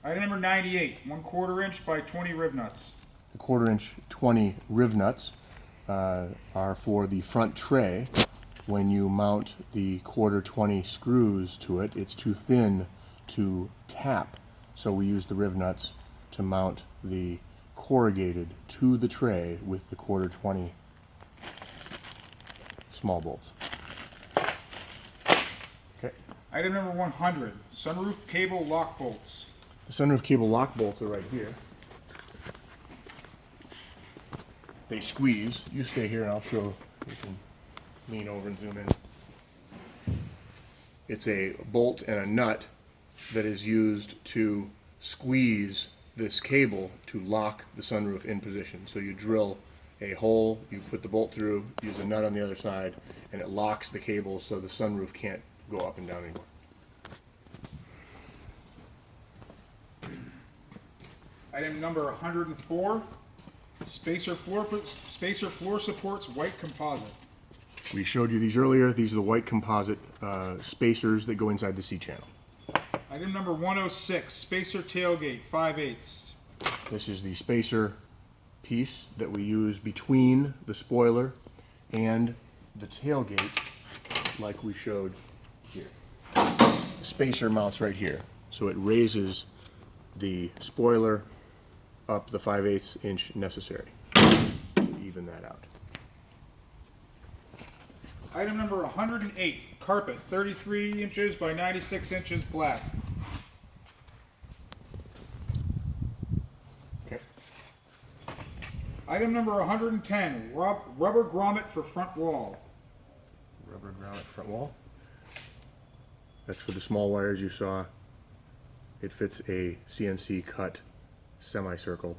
Item number 98, 1/4 inch by 20 rib nuts. The 1/4 inch 20 riv nuts are for the front tray. When you mount the 1/4 20 screws to it, it's too thin to tap. So we use the riv nuts to mount the corrugated to the tray with the 1/4 20 small bolts. Okay. Item number 100, sunroof cable lock bolts. The sunroof cable lock bolts are right here. They squeeze. You stay here and I'll show. You can lean over and zoom in. It's a bolt and a nut that is used to squeeze this cable to lock the sunroof in position. So you drill a hole, you put the bolt through, use a nut on the other side, and it locks the cable so the sunroof can't go up and down anymore. Item number 104, spacer floor supports white composite. We showed you these earlier. These are the white composite spacers that go inside the C-channel. Item number 106, spacer tailgate 5/8. This is the spacer piece that we use between the spoiler and the tailgate, like we showed here. The spacer mounts right here, so it raises the spoiler up the 5/8 inch necessary to even that out. Item number 108, carpet 33 inches by 96 inches black. Okay. Item number 110, rubber grommet for front wall. Rubber grommet front wall. That's for the small wires you saw. It fits a CNC cut semicircle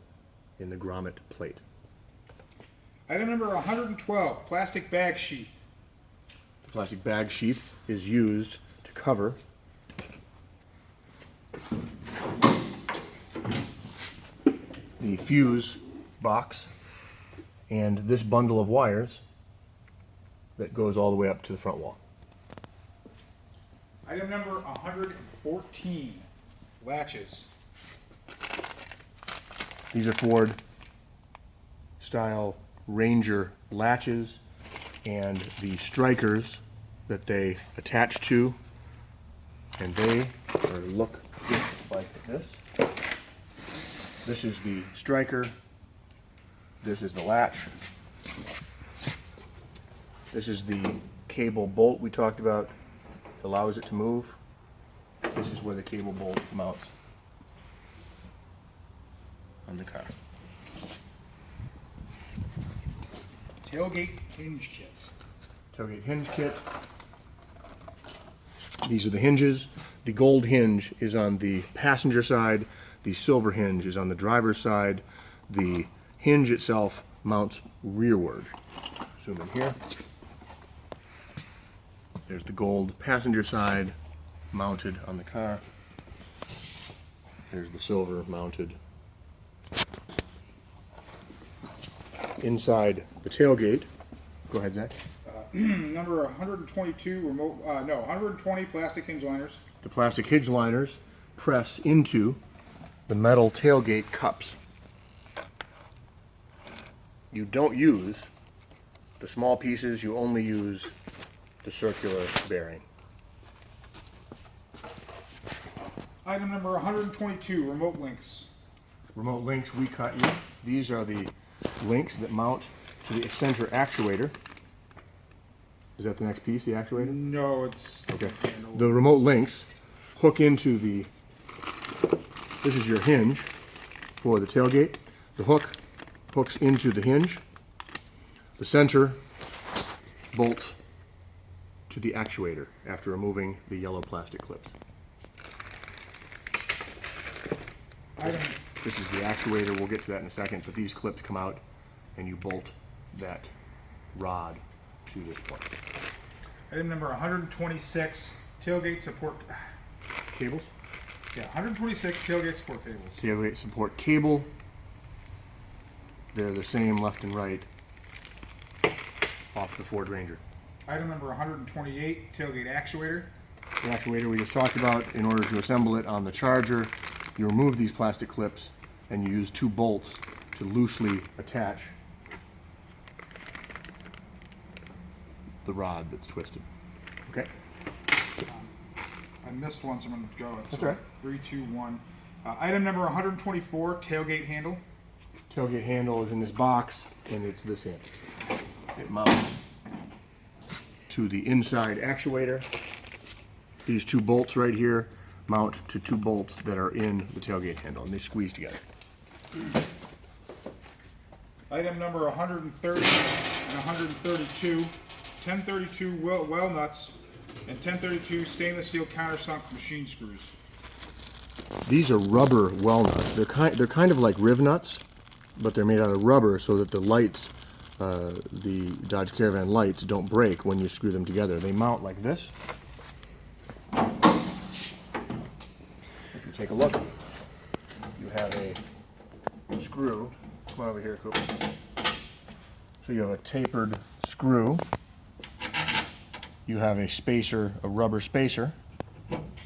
in the grommet plate. Item number 112, plastic bag sheath. The plastic bag sheath is used to cover the fuse box and this bundle of wires that goes all the way up to the front wall. Item number 114, latches. These are Ford style Ranger latches and the strikers that they attach to, and they look like this. This is the striker, this is the latch, this is the cable bolt we talked about, allows it to move. This is where the cable bolt mounts on the car. Tailgate hinge kit. Tailgate hinge kit. These are the hinges. The gold hinge is on the passenger side. The silver hinge is on the driver's side. The hinge itself mounts rearward. Zoom in here. There's the gold passenger side mounted on the car. There's the silver mounted inside the tailgate. Go ahead, Zach. Number 122 120 plastic hinge liners. The plastic hinge liners press into the metal tailgate cups. You don't use the small pieces, you only use the circular bearing. Item number 122, remote links. Remote links we cut you. These are the links that mount to the center actuator. Is that the next piece, the actuator? No, it's... Okay. The remote links hook into the, this is your hinge for the tailgate. The hook hooks into the hinge. The center bolts to the actuator after removing the yellow plastic clips. This is the actuator, we'll get to that in a second, but these clips come out and you bolt that rod to this point. Item number 126, tailgate support Cables? Yeah, 126 tailgate support cables. Tailgate support cable. They're the same left and right off the Ford Ranger. Item number 128, tailgate actuator. The actuator we just talked about, in order to assemble it on the Charger, you remove these plastic clips and you use 2 bolts to loosely attach the rod that's twisted. Okay? I missed one, so I'm going to go. That's all right. 3, 2, 1. Item number 124, tailgate handle. Tailgate handle is in this box, and it's this handle. It mounts to the inside actuator. These 2 bolts right here mount to 2 bolts that are in the tailgate handle, and they squeeze together. Item number 130 and 132, 1032 well nuts and 1032 stainless steel countersunk machine screws. These are rubber well nuts. They're kind of like riv nuts, but they're made out of rubber so that the lights, the Dodge Caravan lights, don't break when you screw them together. They mount like this. If you take a look, you have a screw. Come on over here, Cooper. So you have a tapered screw. You have a spacer, a rubber spacer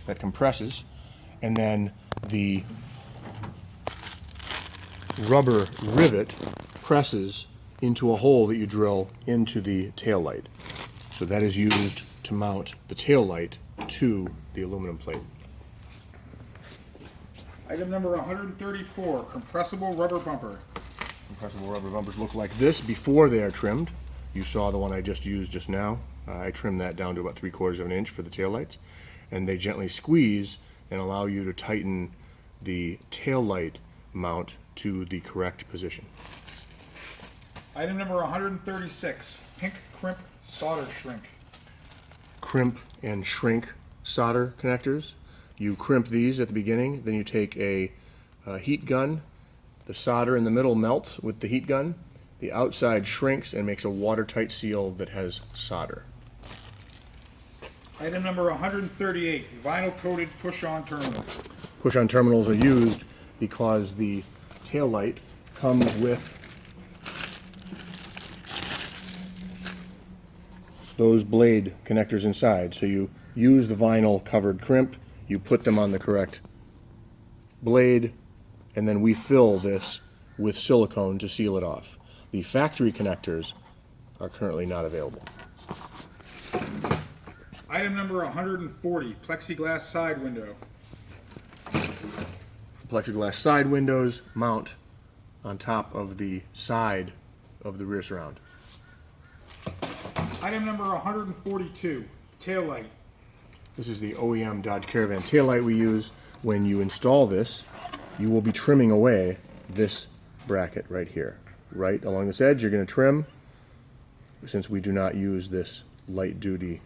that compresses, and then the rubber rivet presses into a hole that you drill into the tail light. So that is used to mount the tail light to the aluminum plate. Item number 134, compressible rubber bumper. Compressible rubber bumpers look like this before they are trimmed. You saw the one I just used just now. I trimmed that down to about 3/4 of an inch for the tail lights, and they gently squeeze and allow you to tighten the tail light mount to the correct position. Item number 136, pink crimp solder shrink. Crimp and shrink solder connectors. You crimp these at the beginning, then you take a heat gun. The solder in the middle melts with the heat gun. The outside shrinks and makes a watertight seal that has solder. Item number 138, vinyl coated push-on terminals. Push-on terminals are used because the tail light comes with those blade connectors inside. So you use the vinyl covered crimp, you put them on the correct blade, and then we fill this with silicone to seal it off. The factory connectors are currently not available. Item number 140, plexiglass side window. Plexiglass side windows mount on top of the side of the rear surround. Item number 142, tail light. This is the OEM Dodge Caravan taillight we use. When you install this, you will be trimming away this bracket right here. Right along this edge, you're going to trim, since we do not use this light duty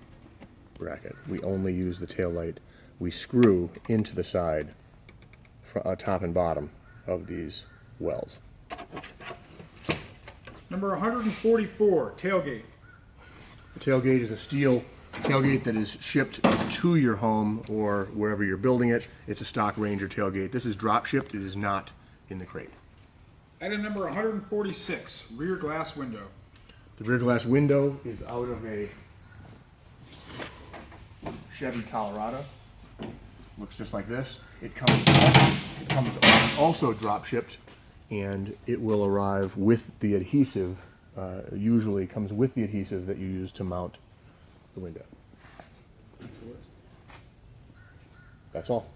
bracket. We only use the tail light. We screw into the side, top and bottom of these wells. Number 144, tailgate. The tailgate is a steel tailgate that is shipped to your home or wherever you're building it. It's a stock Ranger tailgate. This is drop shipped. It is not in the crate. Item number 146, rear glass window. The rear glass window is out of a Chevy Colorado. Looks just like this. It comes also drop shipped, and it will arrive with the adhesive. Usually comes with the adhesive that you use to mount the window. That's all.